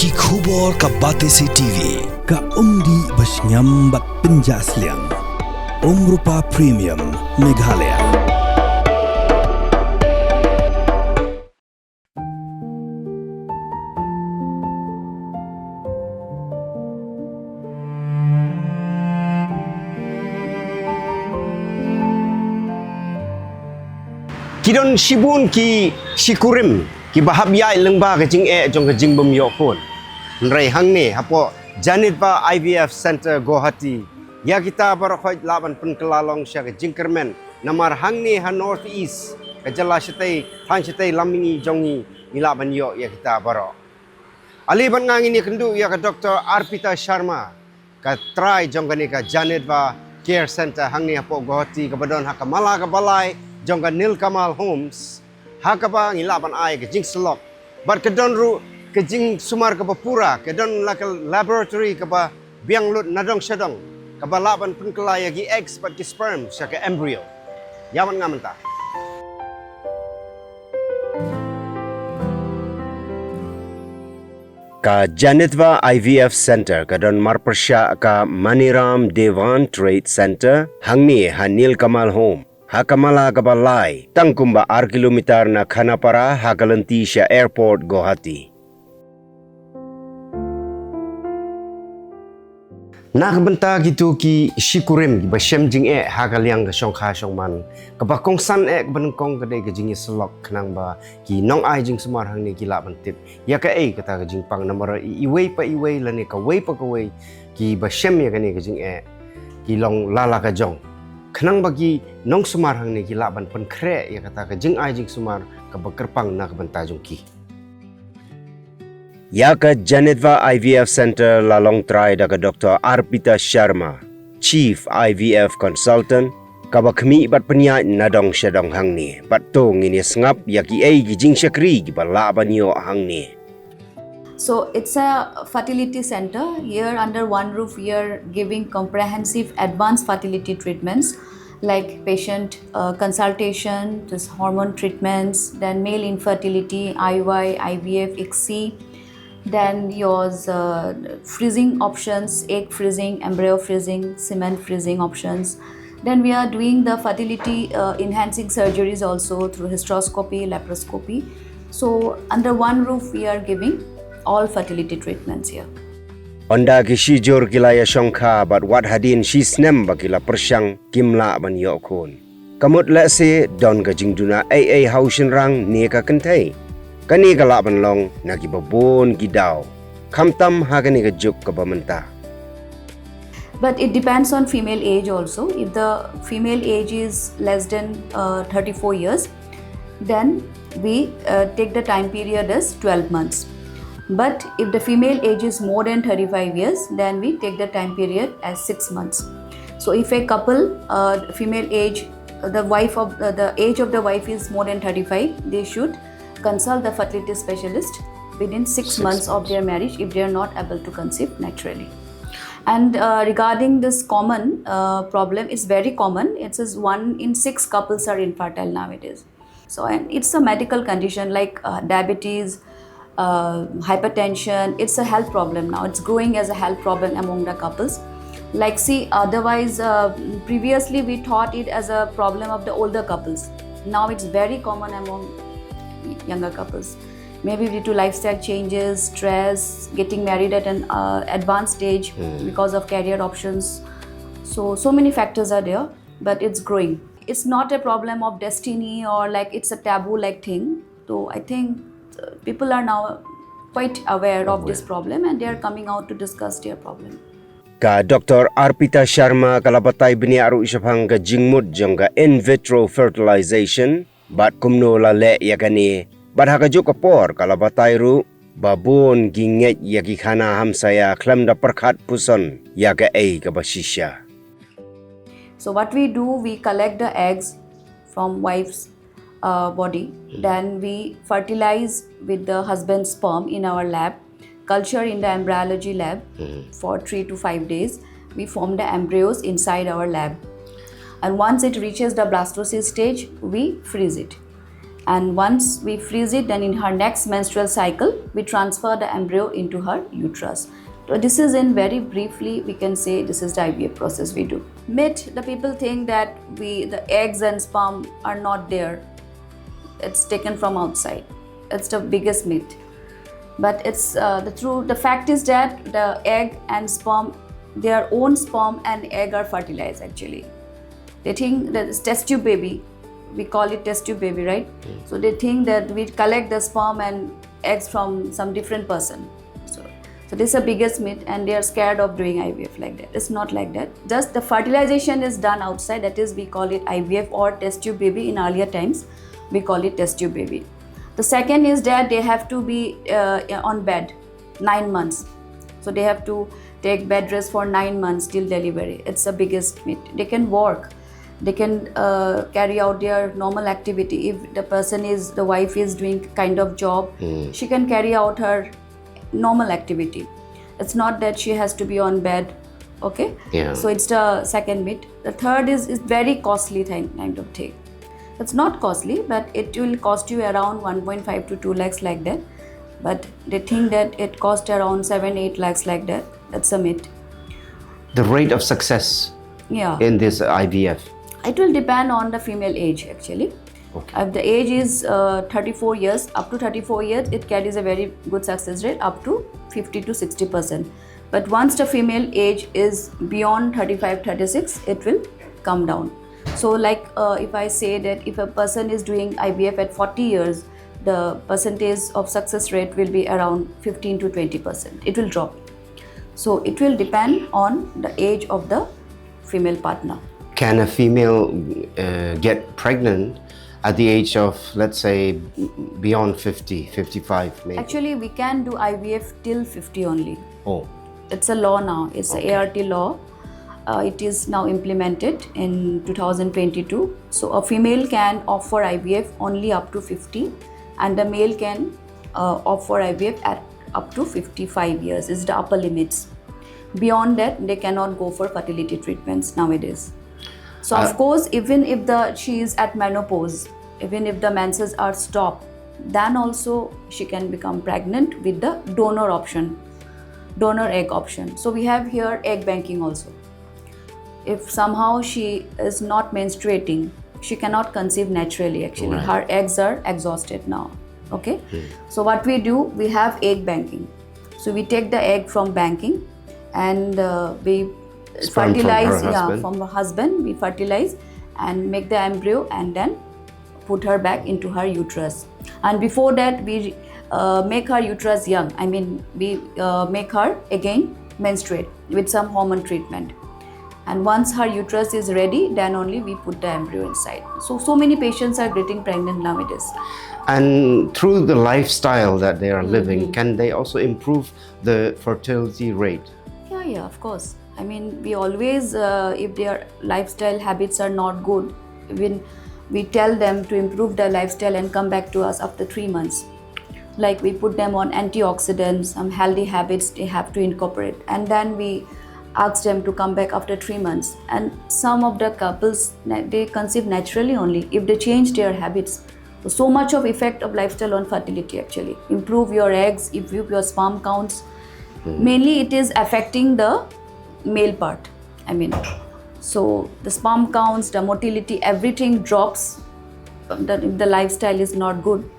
Ki khubor ka Batesi TV ka umdi basnyam bat penjasliang Rupa Premium Meghalaya. Kidon Shibun ki Shikurim ki bahab yai lengba ke jing jong ke jing bum yo Khun. Nrai hang ni hapo Janit ba IVF Center Guwahati. Ya kita barakhoi laban pen kelalong sya ke Jingkyrmen namar hang ni ha North East ke jala syatai hang syatai lamingi jongi ilaban yo ya kita baro. Ali ban ngang ini kendu ya ke Dr. Arpita Sharma ka try jong ni ka Janit ba Care Center hang ni hapo Guwahati ke badon ha kamala ke balai jongga Nil Kamal Homes hakaba ngilaban ai ke jing selok bar ke don ru ke jing sumar ke pura ke don laboratory ke ba biang lut nadong sedong ke ba laban pun kelaya gi eggs pat ki sperm sya ke embryo yawan ngamenta ka Janitva IVF Center ka don marpersya ka Maniram Devan Trade Center hangni Nil Kamal Home Hakamala kabalay, tangkumba 6 kilometer na Khanapara, Hakalanti siya Airport, Guwahati. Nakabanta gitu ki Shikurim, ba siyam jing hakaliang ka siyong kasyong man. Kapag kong san kabanangkong kaday ka jing isalok kanang ba ki nong ay jing sumarhang ni kila bantip. Ya ka kata ka jing pang namara iway pa iway lani ka way pa kaway ki ba siyam ya kani ka jing ki long lala ka jong. Kenang bagi nong sumarhang ni kilaban pen kre ya kata ke jing ai jing sumar ke bekerpang na ke bentajung ki. Ya ke Janitva IVF Center lalong try da ke Dr. Arpita Sharma, Chief IVF Consultant, ka ba kemi bat penya nadong syadong hang ni. Bat tong ini sengap ya ki ai ki jing syakri ki ba laban yo hang ni. So it's a fertility center. Here under one roof we are giving comprehensive advanced fertility treatments like patient consultation, this hormone treatments, then male infertility, IY, IVF, ICSI, then yours freezing options, egg freezing, embryo freezing, semen freezing options. Then we are doing the fertility enhancing surgeries also through hysteroscopy, laparoscopy. So under one roof we are giving all fertility treatments here. Onda kishi jor kilaya shongkha but what hadin shi snem bakila persyang kimla ban yo Khun. Kamut la se don ka jingduna ai hausin rang ni ka kentai. Kani ka la ban long na ki babon gidaw. Khamtam ha kani ka juk ka bamenta. But it depends on female age also. If the female age is less than 34 years, then we take the time period as 12 months. But if the female age is more than 35 years, then we take the time period as 6 months. So if a couple, female age, the age of the wife is more than 35, they should consult the fertility specialist within 6 months of their marriage if they are not able to conceive naturally. And regarding this common problem, it's very common. It says 1 in 6 couples are infertile nowadays. So and it's a medical condition like diabetes, hypertension. It's a health problem now. It's growing as a health problem among the couples. Like see, otherwise previously we thought it as a problem of the older couples. Now it's very common among younger couples. Maybe due to lifestyle changes, stress, getting married at an advanced stage because of career options. So many factors are there, but it's growing. It's not a problem of destiny or like it's a taboo like thing. So I think people are now quite aware of this problem and they are coming out to discuss their problem. Ka Dr. Arpita Sharma kalabatay bini aru isapang ka jingmut jong ka in vitro fertilization bat kumno lale yakani bat hakajuk kapor kalabatay ru babon ginget yaki khana hamsaya klam da perkhat puson yaka ka basisya. So what we do, we collect the eggs from wife's body, then we fertilize with the husband's sperm in our lab, culture in the embryology lab for 3 to 5 days. We form the embryos inside our lab, and once it reaches the blastocyst stage, we freeze it. And once we freeze it, then in her next menstrual cycle, we transfer the embryo into her uterus. So this is, in very briefly, we can say this is the IVF process we do. Myth, the people think that the eggs and sperm are not there. It's taken from outside. It's the biggest myth. But it's the fact is that the egg and sperm, their own sperm and egg are fertilized actually. They think that it's test tube baby. We call it test tube baby, right? So they think that we collect the sperm and eggs from some different person. So this is the biggest myth, and they are scared of doing IVF like that. It's not like that. Just the fertilization is done outside. That is, we call it IVF or test tube baby. In earlier times, we call it test tube baby. The second is that they have to be on bed 9 months. So they have to take bed rest for 9 months till delivery. It's the biggest myth. They can work. They can carry out their normal activity. If the wife is doing kind of job, she can carry out her normal activity. It's not that she has to be on bed. Okay? Yeah. So it's the second myth. The third is very costly kind of thing. It's not costly, but it will cost you around 1.5 to 2 lakhs like that. But they think that it costs around 7-8 lakhs like that. That's a myth. The rate of success in this IVF? It will depend on the female age actually. Okay. If the age is 34 years, up to 34 years, it carries a very good success rate, up to 50 to 60%. But once the female age is beyond 35, 36, it will come down. So like if I say that if a person is doing IVF at 40 years, the percentage of success rate will be around 15 to 20%. It will drop. So it will depend on the age of the female partner. Can a female get pregnant at the age of, let's say, beyond 50, 55 maybe? Actually, we can do IVF till 50 only. Oh. It's a law now. It's Okay. a ART law. It is now implemented in 2022. So a female can opt for IVF only up to 50, and the male can opt for IVF at up to 55 years. Is the upper limits. Beyond that, they cannot go for fertility treatments nowadays. So of course, even if she is at menopause, even if the menses are stopped, then also she can become pregnant with the donor egg option. So we have here egg banking also. If somehow she is not menstruating, she cannot conceive naturally actually. Right. Her eggs are exhausted now. Okay. So what we do, we have egg banking. So we take the egg from banking and we Sperm fertilize from her husband. from her husband. We fertilize and make the embryo and then put her back into her uterus. And before that, we make her uterus young. I mean, we make her again menstruate with some hormone treatment. And once her uterus is ready, then only we put the embryo inside. So many patients are getting pregnant nowadays. And through the lifestyle that they are living, can they also improve the fertility rate? Yeah, of course. I mean, we always, if their lifestyle habits are not good, when we tell them to improve their lifestyle and come back to us after 3 months. Like we put them on antioxidants, some healthy habits they have to incorporate. And then we ask them to come back after 3 months. And some of the couples, they conceive naturally only if they change their habits. So much of effect of lifestyle on fertility actually. Improve your eggs, improve your sperm counts. Mainly it is affecting the male part. I mean, so the sperm counts, the motility, everything drops if the lifestyle is not good.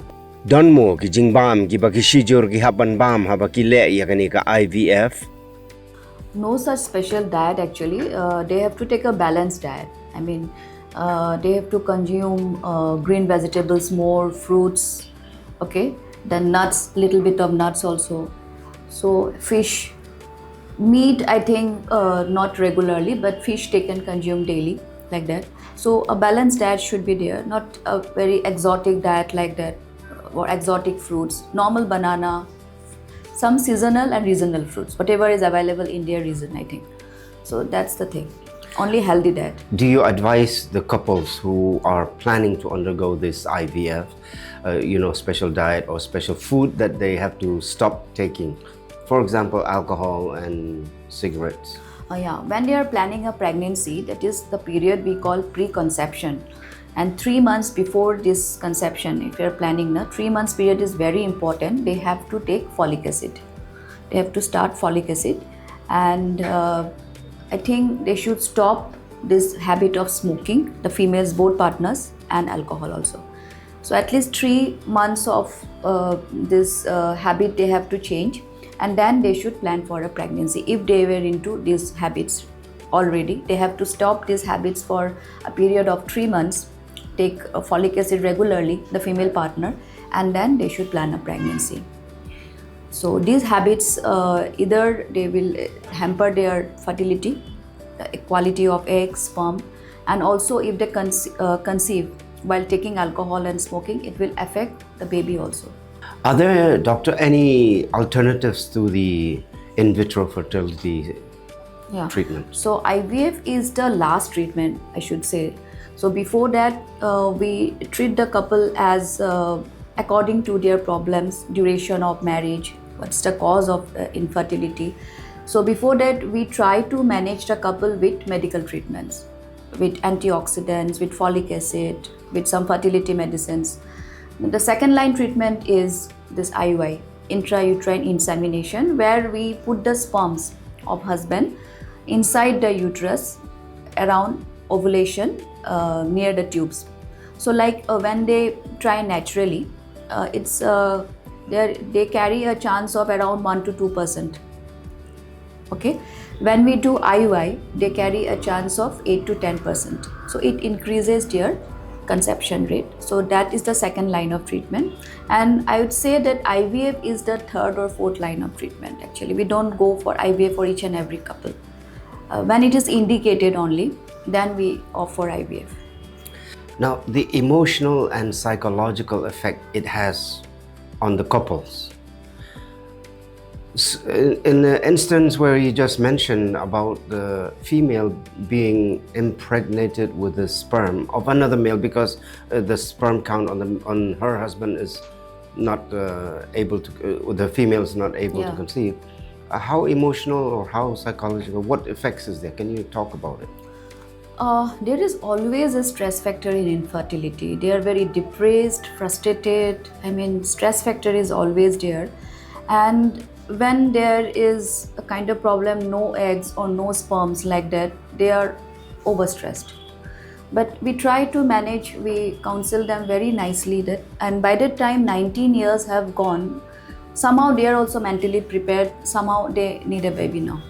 Don mo ki jingbam ki bakishijur ki haban bam habakile ya kani ka IVF. No such special diet actually. They have to take a balanced diet. I mean, they have to consume green vegetables more, fruits, okay, then nuts, little bit of nuts also. So fish, meat I think not regularly, but fish they can consume daily like that. So a balanced diet should be there, not a very exotic diet like that or exotic fruits, normal banana, some seasonal and regional fruits, whatever is available in their region I think. So that's the thing, only healthy diet. Do you advise the couples who are planning to undergo this IVF, special diet or special food that they have to stop taking? For example, alcohol and cigarettes. Yeah, when they are planning a pregnancy, that is the period we call preconception. And 3 months before this conception, if you're planning, 3 months period is very important. They have to take folic acid. They have to start folic acid, and I think they should stop this habit of smoking, the females, both partners, and alcohol also. So at least 3 months of this habit they have to change, and then they should plan for a pregnancy. If they were into these habits already, they have to stop these habits for a period of 3 months, take folic acid regularly, the female partner, and then they should plan a pregnancy. So these habits either they will hamper their fertility, the quality of eggs, sperm, and also if they conceive while taking alcohol and smoking, it will affect the baby also. Are there, doctor, any alternatives to the in vitro fertility treatment? So IVF is the last treatment, I should say. So before that, we treat the couple as according to their problems, duration of marriage, what's the cause of infertility. So before that, we try to manage the couple with medical treatments, with antioxidants, with folic acid, with some fertility medicines. The second line treatment is this IUI, intrauterine insemination, where we put the sperms of husband inside the uterus around ovulation near the tubes. So like when they try naturally, they carry a chance of around 1 to 2%. Okay, when we do IUI, they carry a chance of 8 to 10%. So it increases their conception rate. So that is the second line of treatment, and I would say that IVF is the third or fourth line of treatment. Actually, we don't go for IVF for each and every couple. When it is indicated only, then we offer IVF. Now, the emotional and psychological effect it has on the couples. In the instance where you just mentioned about the female being impregnated with the sperm of another male because the sperm count on her husband is not able to, the female is not able to conceive. How emotional or how psychological, what effects is there? Can you talk about it? There is always a stress factor in infertility. They are very depressed, frustrated. I mean, stress factor is always there. And when there is a kind of problem, no eggs or no sperms like that, they are overstressed. But we try to manage, we counsel them very nicely that, and by the time 19 years have gone, somehow they are also mentally prepared, somehow they need a baby now.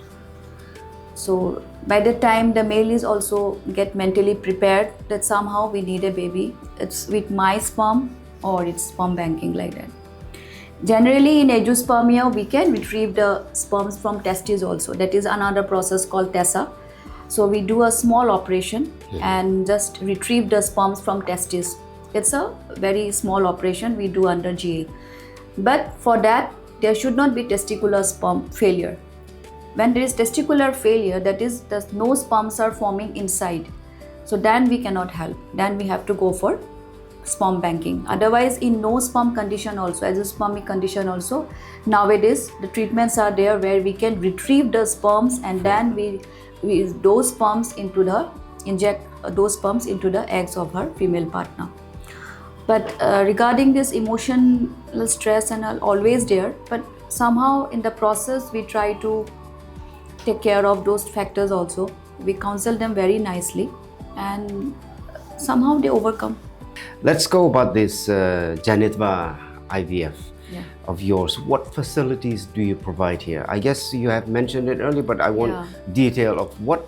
So by the time the male is also get mentally prepared that somehow we need a baby, it's with my sperm or it's sperm banking like that. Generally in agiospermia, we can retrieve the sperms from testes also. That is another process called TESA. So we do a small operation and just retrieve the sperms from testes. It's a very small operation we do under GA. But for that, there should not be testicular sperm failure. When there is testicular failure, that is, no sperms are forming inside. So then we cannot help. Then we have to go for sperm banking. Otherwise, in no sperm condition also, as a spermic condition also, nowadays the treatments are there where we can retrieve the sperms and then we those sperms into the inject those sperms into the eggs of her female partner. But regarding this emotional stress and all, always there, but somehow in the process we try to take care of those factors also. We counsel them very nicely and somehow they overcome. Let's go about this Janitva IVF of yours. What facilities do you provide here? I guess you have mentioned it earlier, but I want detail of what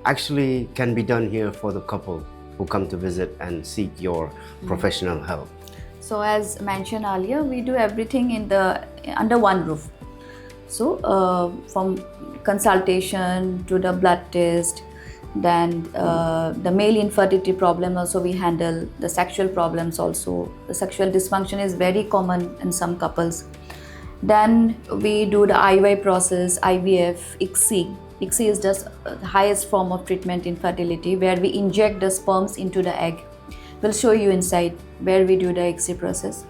actually can be done here for the couple who come to visit and seek your professional help. So as mentioned earlier, we do everything under one roof. So from consultation to the blood test, then the male infertility problem also we handle, the sexual problems also. The sexual dysfunction is very common in some couples. Then we do the IUI process, IVF, ICSI. ICSI is just the highest form of treatment in fertility where we inject the sperms into the egg. We'll show you inside where we do the ICSI process.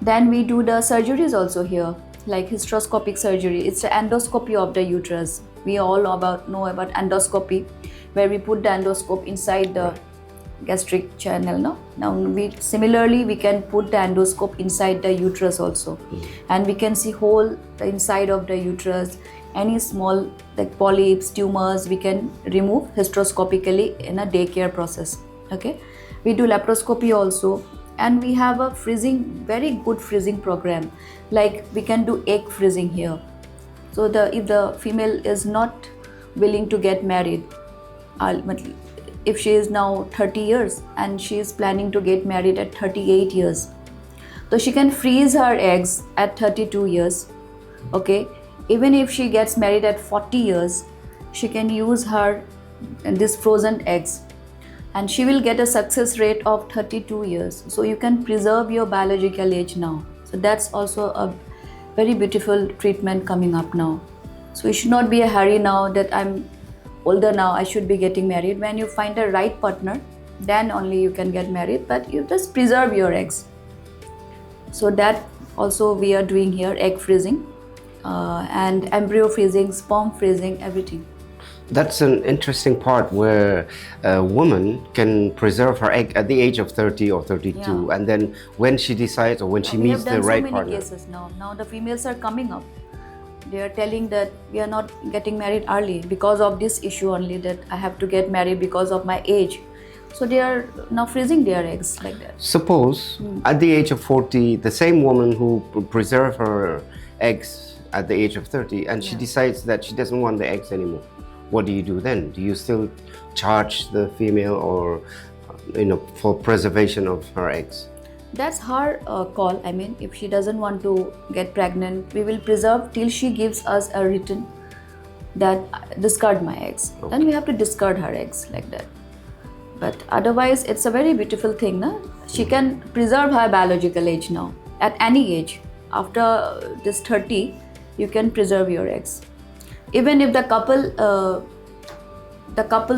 Then we do the surgeries also here, like hysteroscopic surgery. It's the endoscopy of the uterus. We all know about endoscopy, where we put the endoscope inside the gastric channel. No, now we similarly we can put the endoscope inside the uterus also, and we can see whole the inside of the uterus. Any small like polyps, tumors, we can remove hysteroscopically in a daycare process. Okay, we do laparoscopy also, and we have a freezing, very good freezing program. Like we can do egg freezing here. So if the female is not willing to get married, if she is now 30 years and she is planning to get married at 38 years, so she can freeze her eggs at 32 years. Okay, even if she gets married at 40 years, she can use her this frozen eggs, and she will get a success rate of 32 years. So you can preserve your biological age now. So that's also a very beautiful treatment coming up now. So it should not be a hurry now that I'm older now, I should be getting married. When you find a right partner, then only you can get married, but you just preserve your eggs. So that also we are doing here, egg freezing and embryo freezing, sperm freezing, everything. That's an interesting part where a woman can preserve her egg at the age of 30 or 32, Yeah. and then when she decides or when she We meets have done the right so many partner. cases now. Now the females are coming up. They are telling that we are not getting married early because of this issue only, that I have to get married because of my age. So they are now freezing their eggs like that. Suppose at the age of 40, the same woman who preserved her eggs at the age of 30, and she Yeah. decides that she doesn't want the eggs anymore. What do you do then? Do you still charge the female, or for preservation of her eggs? That's her call. I mean, if she doesn't want to get pregnant, we will preserve till she gives us a written that discard my eggs. Okay. Then we have to discard her eggs like that. But otherwise, it's a very beautiful thing. Na? She can preserve her biological age now at any age. After this 30, you can preserve your eggs. Even if the couple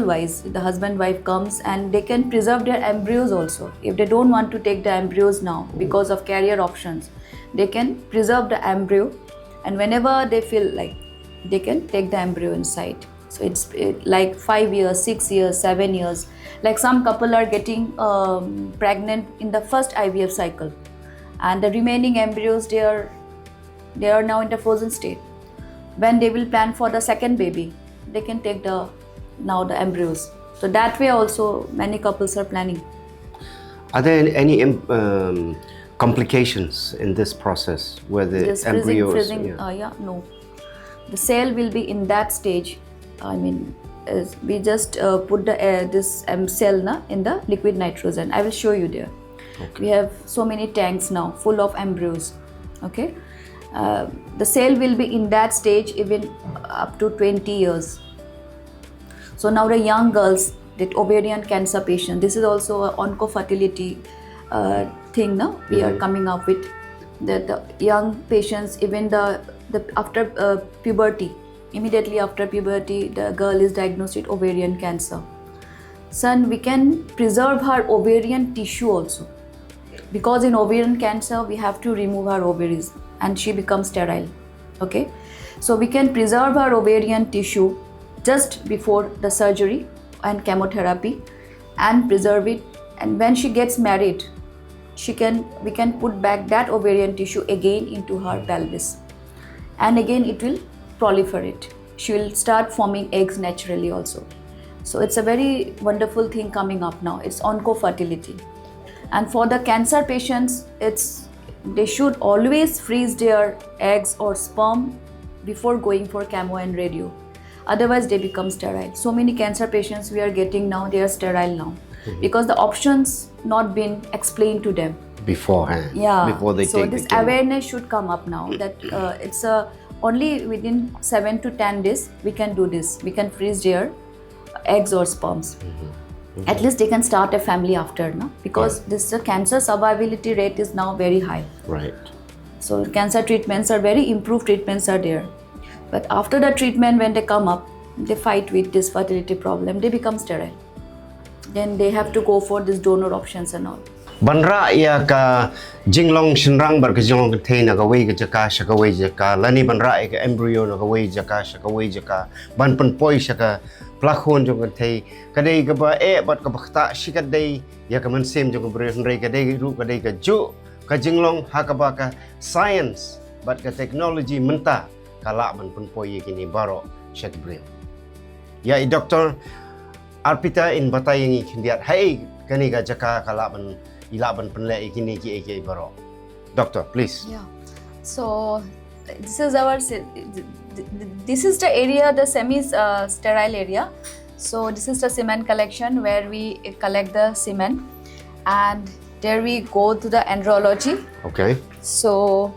wise, the husband wife comes, and they can preserve their embryos also. If they don't want to take the embryos now because of career options, they can preserve the embryo, and whenever they feel like, they can take the embryo inside. So it's like 5 years, 6 years, 7 years. Like some couple are getting pregnant in the first IVF cycle, and the remaining embryos, they are now in the frozen state. When they will plan for the second baby, they can take the embryos. So that way also many couples are planning. Are there any complications in this process where the This embryos? No. The cell will be in that stage. I mean, we just put this cell in the liquid nitrogen. I will show you there. Okay. We have so many tanks now full of embryos. Okay. The cell will be in that stage even up to 20 years. So now the young girls, that ovarian cancer patient, this is also an onco-fertility thing now we are coming up with, that the young patients, even the after puberty, immediately after puberty, the girl is diagnosed with ovarian cancer. Son, we can preserve her ovarian tissue also, because in ovarian cancer we have to remove her ovaries and she becomes sterile. Okay, so we can preserve her ovarian tissue just before the surgery and chemotherapy, and preserve it, and when she gets married, we can put back that ovarian tissue again into her pelvis, and again it will proliferate. She will start forming eggs naturally also. So it's a very wonderful thing coming up now. It's onco-fertility. And for the cancer patients, they should always freeze their eggs or sperm before going for chemo and radio. Otherwise, they become sterile. So many cancer patients we are getting now, they are sterile now, because the options not been explained to them Beforehand. Yeah. Before they so take this the chemo. awareness should come up now, that it's only within 7 to 10 days we can do this. We can freeze their eggs or sperms. At least they can start a family after, no? Because this cancer survivability rate is now very high. Right. So cancer treatments are very improved treatments are there. But after the treatment, when they come up, they fight with this fertility problem. They become sterile. Then they have to go for this donor options and all. Banra ya ka jinglong shinrang bar ka jinglong ka thei na ka wei ka jaka shaka wei jaka lani banra ka embryo na ka wei jaka shaka wei jaka ban pan poi shaka pelakon jong thei kadai ka ba bat ka bakta shikadai ya ka man sem jong bre rei kadai ru kadai ka ju ka jinglong ha ka ba ka science bat ka technology Mynta kala ban pun poye kini baro shat bre ya Dr. Arpita in batai yang kindiat hai kani ga jaka kala ban ila ban penle kini ki baro. Doctor, please. Yeah. So this is our this is the area, the semi-sterile area. So this is the semen collection where we collect the semen, and there we go to the embryology. Okay. So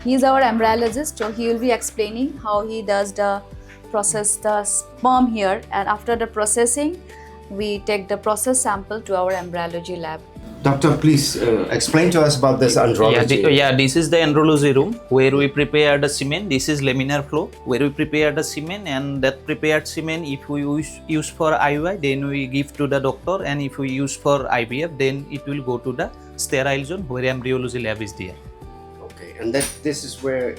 he is our embryologist. So he will be explaining how he does the process the sperm here, and after the processing, we take the process sample to our embryology lab. Doctor, please explain to us about this andrology. This is the andrology room where we prepare the semen. This is laminar flow where we prepare the semen, and that prepared semen, if we use for IUI, then we give to the doctor, and if we use for IVF, then it will go to the sterile zone where embryology lab is there. Okay, and this is where...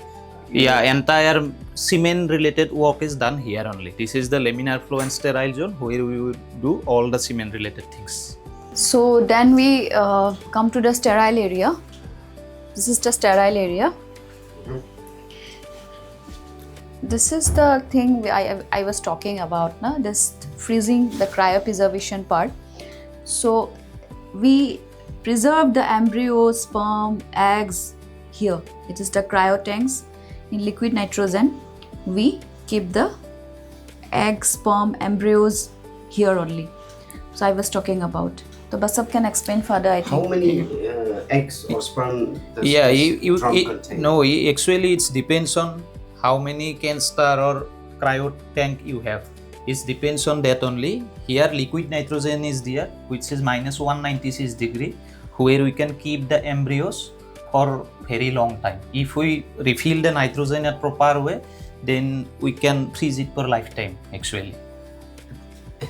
Entire semen related work is done here only. This is the laminar flow and sterile zone where we will do all the semen related things. So then we come to the sterile area. This is the sterile area. This is the thing I was talking about, na? This freezing, the cryopreservation part. So we preserve the embryo, sperm, eggs here. It is the cryo tanks in liquid nitrogen. We keep the egg, sperm, embryos here only. So I was talking about. So Basab can explain further, I think. How many eggs or sperm does this drum contain? No, actually it depends on how many canister or cryo tank you have. It depends on that only. Here liquid nitrogen is there, which is minus 196 degree, where we can keep the embryos for very long time. If we refill the nitrogen at proper way, then we can freeze it for lifetime actually.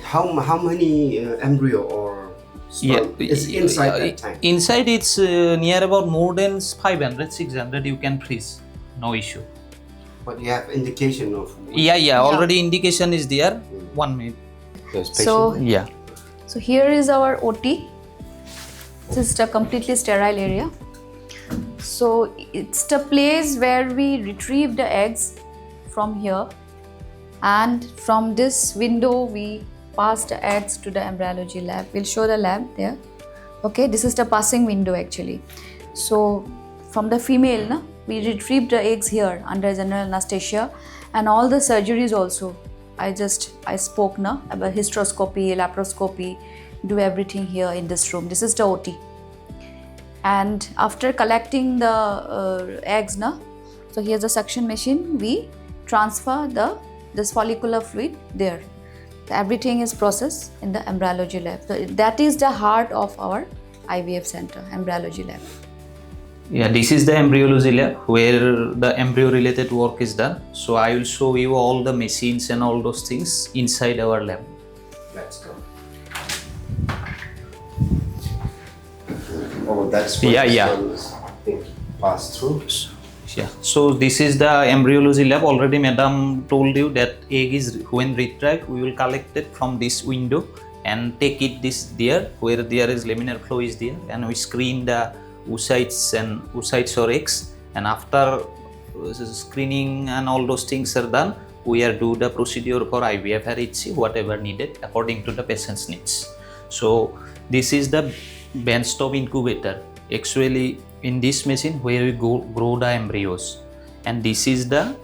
How many embryo or sperm is inside that tank? Inside it's near about more than 500, 600 you can freeze, no issue. But you have indication of... Already indication is there. 1 minute. So here is our OT. This is the completely sterile area. So it's the place where we retrieve the eggs from here, and from this window we pass the eggs to the embryology lab. We'll show the lab there. Okay, this is the passing window actually. So from the female, we retrieve the eggs here under general anesthesia, and all the surgeries also. I spoke about hysteroscopy, laparoscopy, do everything here in this room. This is the OT. And after collecting the eggs, so here's a suction machine. We transfer this follicular fluid there. Everything is processed in the embryology lab. So that is the heart of our IVF center, embryology lab. This is the embryology lab where the embryo related work is done. So I will show you all the machines and all those things inside our lab. Let's go. Oh, that's what pass through. So this is the embryology lab. Already Madam told you that egg is when retrieved, we will collect it from this window and take it there where there is laminar flow is there, and we screen the oocytes or eggs, and after screening and all those things are done, we are do the procedure for IVF or HC, whatever needed according to the patient's needs. So this is the benchtop incubator. Actually in this machine where we grow the embryos, and this is the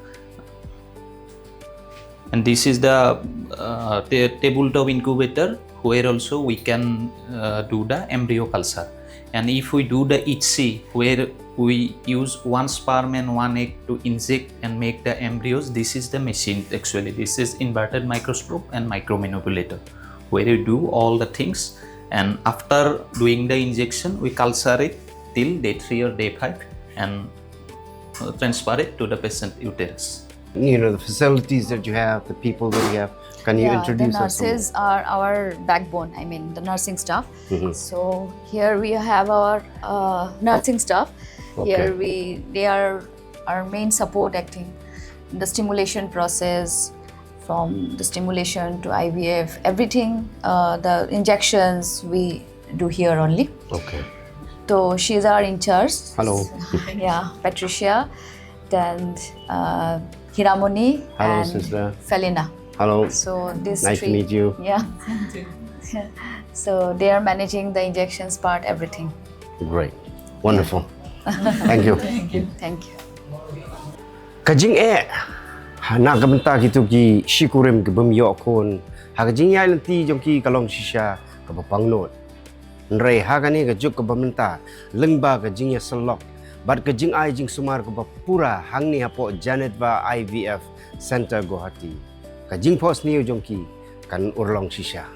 tabletop incubator where also we can do the embryo culture. And if we do the HC where we use one sperm and one egg to inject and make the embryos, this is the machine actually. This is inverted microscope and micromanipulator where you do all the things, and after doing the injection we culture it till day 3 or day 5 and transfer it to the patient uterus. The facilities that you have, the people that you have, can you introduce us? The nurses are our backbone, the nursing staff. So here we have our nursing staff. Okay. Here they are our main support acting, the stimulation process, from the stimulation to IVF, everything, the injections we do here only. Okay. So she's our in charge. Hello. Yeah, Patricia, then Hiramoni Hello, and sister. Felina. Hello. So these Nice three. to meet you. Yeah. So they are managing the injections part, everything. Great. Wonderful. Thank you. Thank you. Kajing nak kabenta gitu ki Shikurim ke bemyo kon ha kajing ya nanti jong ki kalong shisha ke bapang not nrei ha kani ke juk ke bementa lengba kajing ya selok bat kajing ai jing sumar ke pura hang ni hapo Janet ba IVF Center Guwahati kajing pos ni jong ki kan urlong shisha.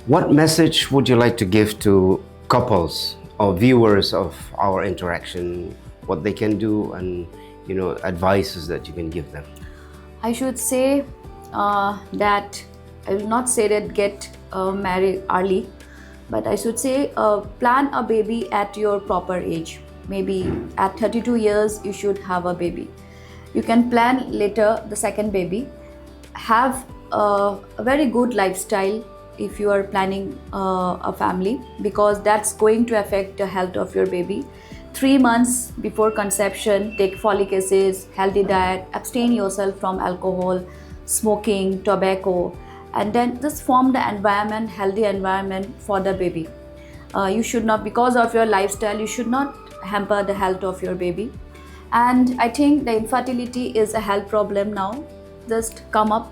What message would you like to give to couples or viewers of our interaction, what they can do and advices that you can give them? I should say that I will not say that get married early, but I should say plan a baby at your proper age. Maybe at 32 years you should have a baby. You can plan later the second baby. Have a very good lifestyle if you are planning a family, because that's going to affect the health of your baby. 3 months before conception, take folic acids, healthy diet, abstain yourself from alcohol, smoking, tobacco, and then just form the environment, healthy environment for the baby. You should not, because of your lifestyle, you should not hamper the health of your baby. And I think the infertility is a health problem now. Just come up,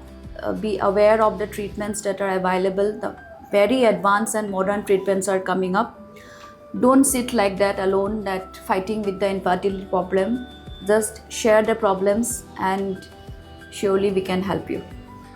be aware of the treatments that are available. The very advanced and modern treatments are coming up. Don't sit like that alone, that fighting with the infertility problem. Just share the problems and surely we can help you.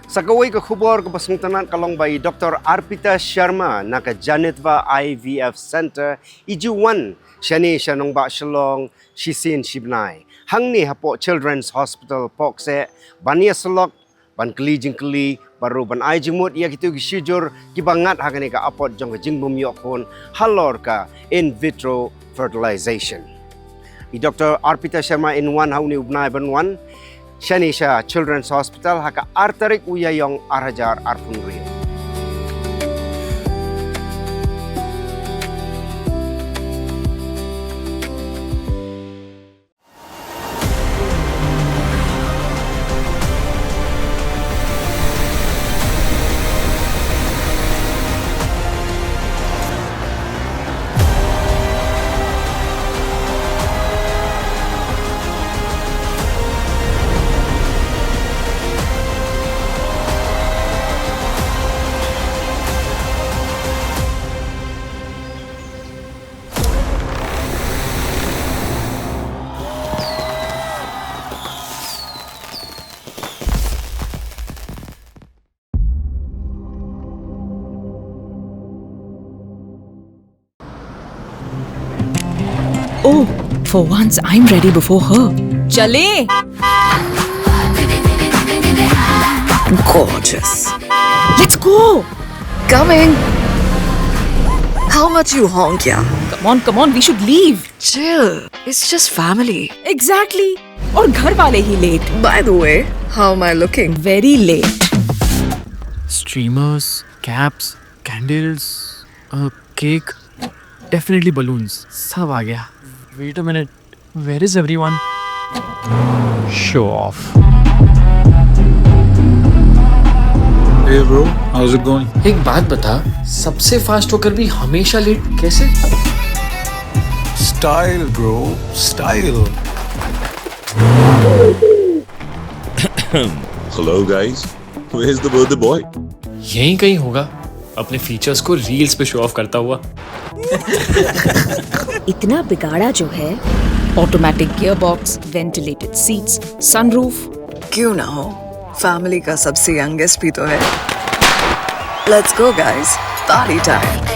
Sa kaway ka khubor ko pasungtanan kalong bay Dr. Arpita Sharma naka Janetva IVF Center Ijuwan shani shanong ba shalong shisin shibnai hangni hapo Children's Hospital Pokse bania salok ban kli jingkli baru ban ai jingmut ya kitu gisijur kibangat hagani ka apot jong jingbum yokon halor ka in vitro fertilization. I Dr. Arpita Sharma in one hauni ubnai ban one Shanisha Children's Hospital haka artarik uyayong arajar arpunri. Oh, for once I'm ready before her. Chale! Gorgeous. Let's go! Coming. How much you honk, yeah? Come on, we should leave. Chill. It's just family. Exactly. और घर वाले ही late. By the way, how am I looking? Very late. Streamers, caps, candles, a cake, definitely balloons. सब आ गया. Wait a minute. Where is everyone? Show off. Hey bro, how's it going? एक बात बता, सबसे fast होकर भी हमेशा late कैसे? Style bro, style. Hello guys, where's the birthday boy? यहीं कहीं होगा, अपने फीचर्स को रील्स पे शो ऑफ करता हुआ. इतना बिगाड़ा जो है. Automatic gearbox, ventilated seats, sunroof. क्यों ना हो? Family का सबसे youngest भी तो है. Let's go guys. Party time.